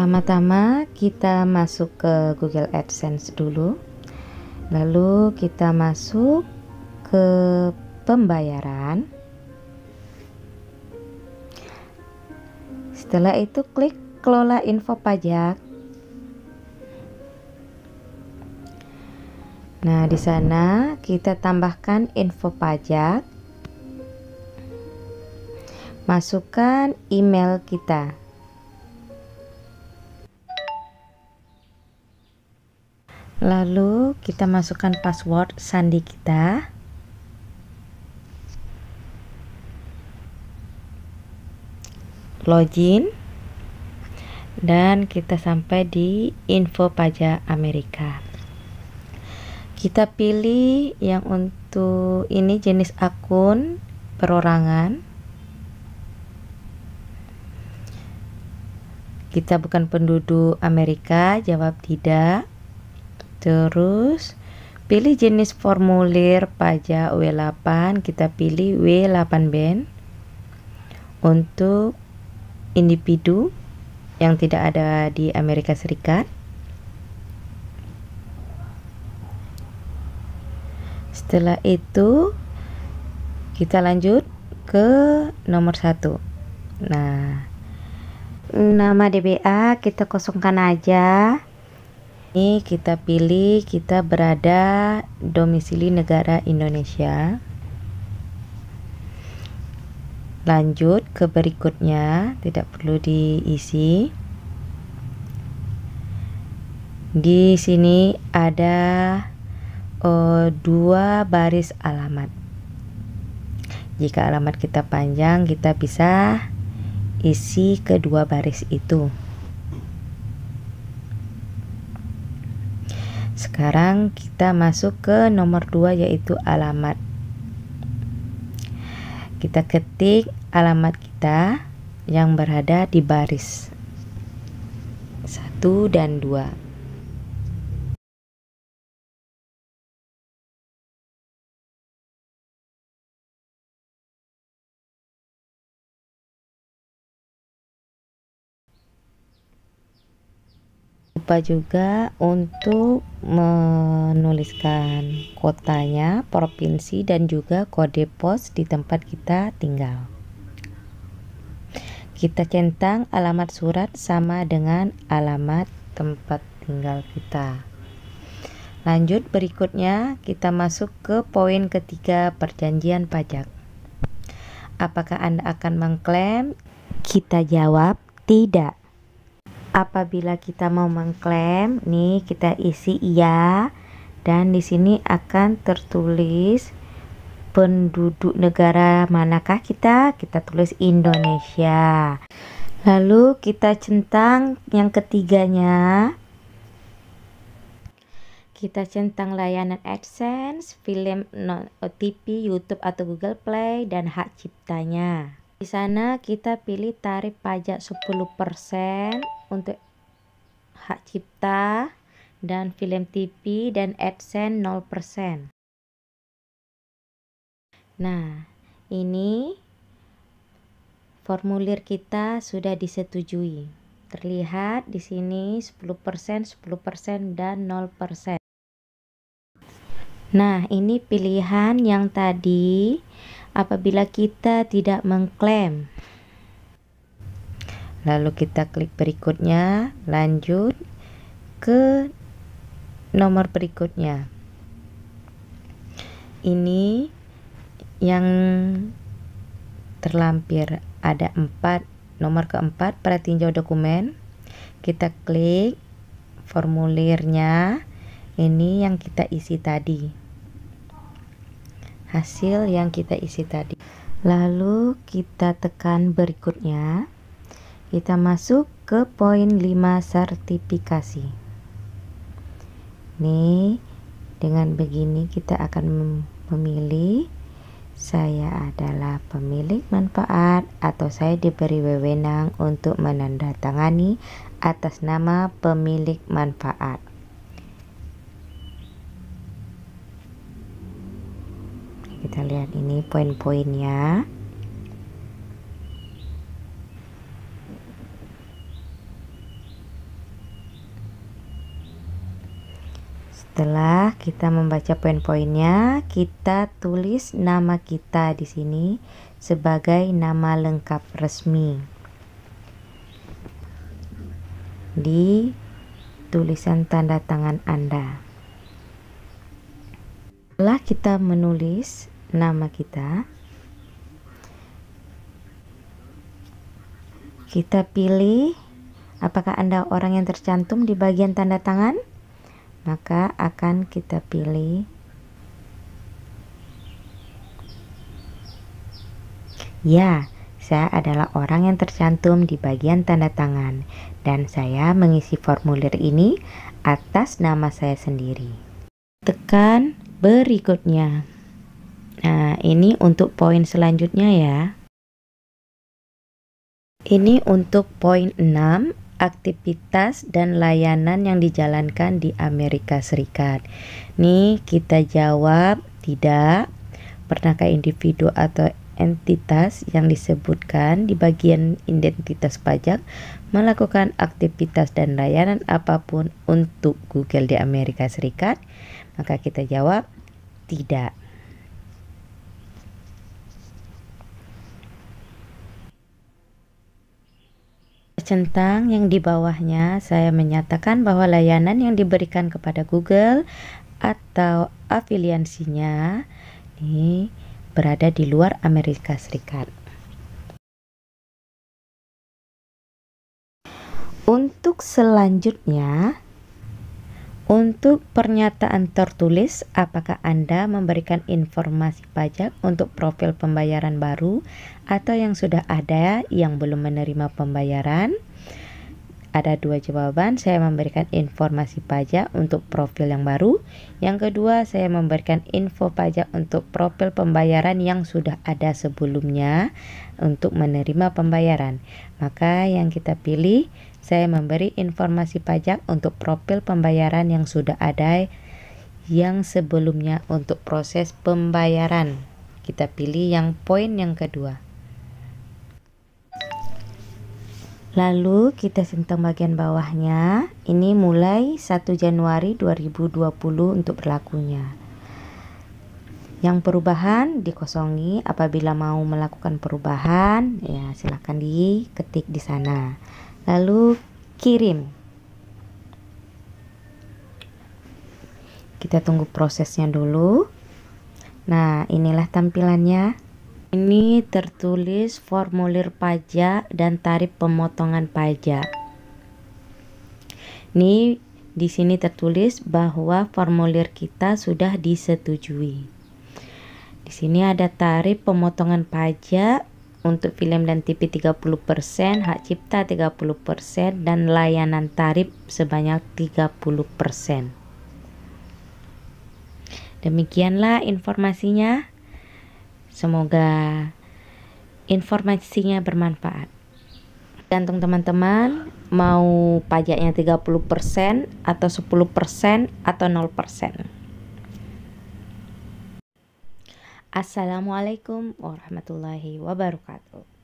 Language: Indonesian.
Pertama-tama kita masuk ke Google AdSense dulu, lalu kita masuk ke pembayaran. Setelah itu klik kelola info pajak. Nah, di sana kita tambahkan info pajak. Masukkan email kita. Lalu kita masukkan password sandi kita. Login. Dan kita sampai di info pajak Amerika. Kita pilih yang untuk ini jenis akun perorangan. Kita bukan penduduk Amerika, jawab tidak. Terus pilih jenis formulir pajak W8, kita pilih W8BN. Untuk individu yang tidak ada di Amerika Serikat. Setelah itu kita lanjut ke nomor 1. Nah, nama DBA kita kosongkan aja. Ini kita pilih kita berada domisili negara Indonesia. Lanjut ke berikutnya, tidak perlu diisi. Di sini ada 2 baris alamat. Jika alamat kita panjang, kita bisa isi kedua baris itu. Sekarang kita masuk ke nomor 2, yaitu alamat. Kita ketik alamat kita yang berada di baris 1 dan 2. Lupa juga untuk menuliskan kotanya, provinsi, dan juga kode pos di tempat kita tinggal. Kita centang alamat surat sama dengan alamat tempat tinggal kita. Lanjut, berikutnya kita masuk ke poin ketiga, perjanjian pajak. Apakah Anda akan mengklaim? Kita jawab tidak. Apabila kita mau mengklaim, nih kita isi iya, dan di sini akan tertulis penduduk negara manakah kita tulis Indonesia. Lalu kita centang yang ketiganya. Kita centang layanan AdSense, film, TV, YouTube atau Google Play, dan hak ciptanya. Di sana kita pilih tarif pajak 10% untuk hak cipta dan film TV dan AdSense 0%. Nah, ini formulir kita sudah disetujui. Terlihat di sini 10%, 10% dan 0%. Nah, ini pilihan yang tadi apabila kita tidak mengklaim. Lalu kita klik berikutnya, lanjut ke nomor berikutnya. Ini yang terlampir ada 4, nomor keempat, pratinjau dokumen. Kita klik formulirnya, ini yang kita isi tadi. Hasil yang kita isi tadi. Lalu kita tekan berikutnya. Kita masuk ke poin 5, sertifikasi. Nih, dengan begini kita akan memilih saya adalah pemilik manfaat atau saya diberi wewenang untuk menandatangani atas nama pemilik manfaat. Kita lihat ini poin-poinnya. Setelah kita membaca poin-poinnya, kita tulis nama kita di sini sebagai nama lengkap resmi di tulisan tanda tangan Anda. Setelah kita menulis nama kita pilih apakah Anda orang yang tercantum di bagian tanda tangan, maka akan kita pilih ya, saya adalah orang yang tercantum di bagian tanda tangan dan saya mengisi formulir ini atas nama saya sendiri. Tekan berikutnya. Nah, ini untuk poin selanjutnya ya. Ini untuk poin 6, aktivitas dan layanan yang dijalankan di Amerika Serikat. Nih kita jawab tidak. Pernahkah individu atau entitas yang disebutkan di bagian identitas pajak melakukan aktivitas dan layanan apapun untuk Google di Amerika Serikat? Maka kita jawab tidak. Centang yang di bawahnya saya menyatakan bahwa layanan yang diberikan kepada Google atau afiliasinya ini berada di luar Amerika Serikat. Untuk selanjutnya, untuk pernyataan tertulis, apakah Anda memberikan informasi pajak untuk profil pembayaran baru atau yang sudah ada yang belum menerima pembayaran? Ada dua jawaban, saya memberikan informasi pajak untuk profil yang baru. Yang kedua, saya memberikan info pajak untuk profil pembayaran yang sudah ada sebelumnya untuk menerima pembayaran. Maka yang kita pilih, saya memberi informasi pajak untuk profil pembayaran yang sudah ada yang sebelumnya untuk proses pembayaran. Kita pilih yang poin yang kedua. Lalu kita sentuh bagian bawahnya. Ini mulai 1 Januari 2020 untuk berlakunya. Yang perubahan dikosongi, apabila mau melakukan perubahan ya silakan diketik di sana. Lalu kirim. Kita tunggu prosesnya dulu. Nah, inilah tampilannya. Ini tertulis formulir pajak dan tarif pemotongan pajak. Ini di sini tertulis bahwa formulir kita sudah disetujui. Di sini ada tarif pemotongan pajak untuk film dan TV 30%, hak cipta 30%, dan layanan tarif sebanyak 30%. Demikianlah informasinya. Semoga informasinya bermanfaat. Gantung teman-teman mau pajaknya 30% atau 10% atau 0%. Assalamualaikum warahmatullahi wabarakatuh.